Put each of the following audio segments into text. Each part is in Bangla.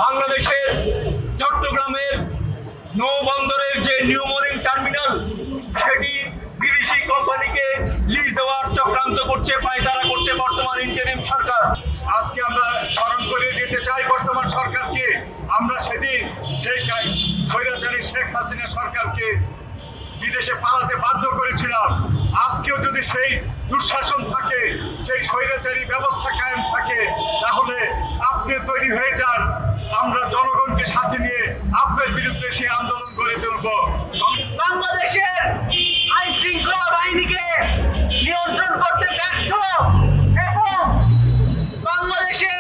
বাংলাদেশের চট্টগ্রামের নৌবন্দরের যে নিউ মরিং টার্মিনাল সেটি বিদেশি কোম্পানিকে লিজ দেওয়ার চক্রান্ত করছে, পায়তারা করছে বর্তমান ইন্টারিম সরকার। আজকে আমরা স্মরণ করে দিতে চাই বর্তমান সরকারকে। আমরা সেদিন সেই স্বৈরাচারী শেখ হাসিনা সরকারকে বিদেশে পালাতে বাধ্য করেছিলাম। আজকেও যদি সেই দুঃশাসন থাকে, সেই স্বৈরাচারী ব্যবস্থা কায়েম থাকে, তাহলে আপনি তৈরি হয়ে যান। আমরা জনগণকে সাথে নিয়ে আপনার বিরুদ্ধে সেই আন্দোলন গড়ে তুলব। বাংলাদেশের আইন শৃঙ্খলা বাহিনীকে নিয়ন্ত্রণ করতে ব্যর্থ এবং বাংলাদেশে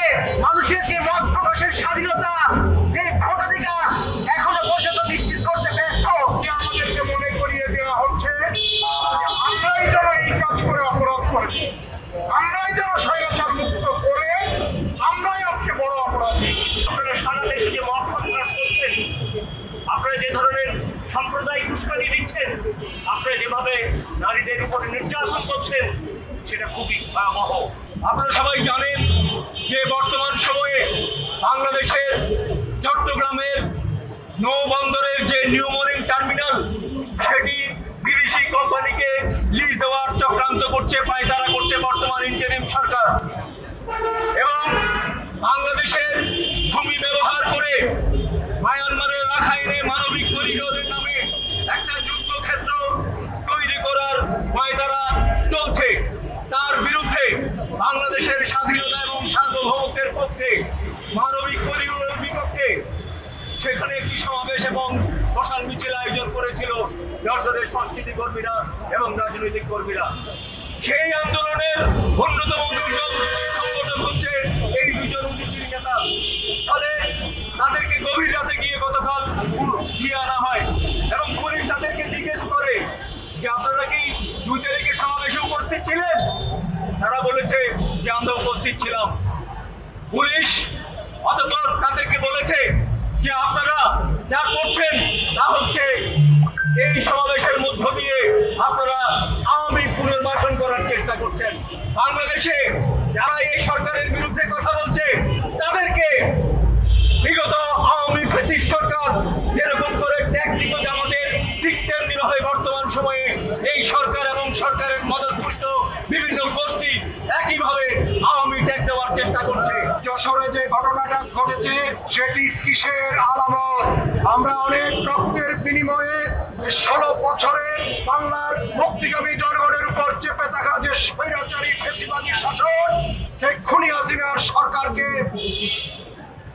মানুষের যে মত প্রকাশের স্বাধীনতা, যে ভোটাধিকার এখনো পর্যন্ত নিশ্চিত করতে ব্যর্থ। আমাদেরকে মনে করিয়ে দেওয়া হচ্ছে আমরাই যারা এই কাজ করে অপরাধ করেছি, আমরাই যারা স্বৈরাচার মুক্ত করে আমরাই আজকে বড় অপরাধী। আপনারা সারা দেশে যে মত সন্ত্রাস করছেন, আপনারা যে ধরনের সাম্প্রদায়িক উস্কানি দিচ্ছেন, আপনারা যেভাবে নারীদের উপরে নির্যাতন করছেন, সেটা খুবই ভয়াবহ। আপনারা সবাই জানেন যে বর্তমান সময়ে বাংলাদেশের চট্টগ্রামের নৌবন্দরের যে নিউ মরিং টার্মিনাল সেটি বিদেশি কোম্পানিকে লিজ দেওয়ার চক্রান্ত করছে, পায়তারা করছে বর্তমান ইন্টারিম সরকার। এবং বাংলাদেশের ভূমি ব্যবহার করে মায়ানমারের রাখাইনে মানবিক করিডোরের নামে একটা যুদ্ধক্ষেত্র তৈরি করার পায়তারা চলছে। তার বিরুদ্ধে বাংলাদেশের স্বাধীনতা এবং সার্বভৌমত্বের পক্ষে, মানবিক করিডোরের বিপক্ষে সেখানে একটি সমাবেশ এবং মশাল মিছিল আয়োজন করেছিল যশোরের সংস্কৃতি কর্মীরা এবং রাজনৈতিক কর্মীরা। সেই আন্দোলনের অন্যতম দুজন সংগঠন হচ্ছে এই দুজন উদীচী নেতা। ফলে তাদেরকে গভীর রাতে গিয়ে গতকাল দিয়ে আনা হয় এবং পুলিশ তাদেরকে জিজ্ঞেস করে যে আপনারা কি 2 তারিখে সমাবেশে উপস্থিত ছিলেন? তারা বলেছে যে আমরা উপস্থিত ছিলাম। পুলিশ অতঃপর তাদেরকে বলেছে যে আপনারা যা করছেন তা হচ্ছে এই সমাবেশের মধ্য দিয়ে আপনারা আওয়ামী পুনর্বাসন করার চেষ্টা করছেন। বাংলাদেশে যারা এই সরকারের বিরুদ্ধে কথা বলছে তাদেরকে বিগত আওয়ামী ফ্যাসিস্ট সরকার যেরকম করে ট্যাগ দিত জামাতের, ঠিক তেমনি ভাবে বর্তমান সময়ে এই সরকার এবং সরকারের মদতপুষ্ট বিভিন্ন গোষ্ঠী একইভাবে আওয়ামী ট্যাগ দেওয়ার চেষ্টা করছে। যশোরে যে ঘটনাটা ঘটেছে সেটি কিসের আলামত? আমরা অনেক রক্তের বিনিময়ে 16 বছরে বাংলার মুক্তিকামী জনগণের উপর চেপে থাকা যে স্বৈরাচারী ফ্যাসিবাদী শাসন, সেই খুনি হাসিনার সরকারকে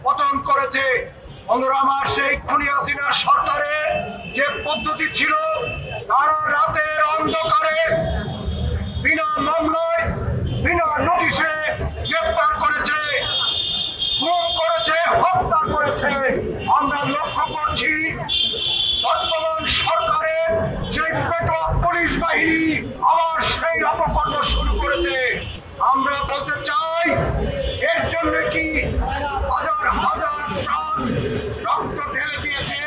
পতন করেছে। বন্ধুরা আমার, সেই খুনি হাসিনার সরকারের যে পদ্ধতি ছিল, তারা রাতের অন্ধকারে বিনা মামলায়, বিনা নোটিশে গ্রেপ্তার করেছে, খুন করেছে, হত্যা করেছে। আমরা লক্ষ্য করছি বর্তমান সরকারের সেই পেটোয়া পুলিশ বাহিনী আবার সেই অপকর্ম শুরু করেছে। আমরা বলতে চাই, এর জন্য কি হাজার হাজার প্রাণ রক্ত ঢেলে দিয়েছে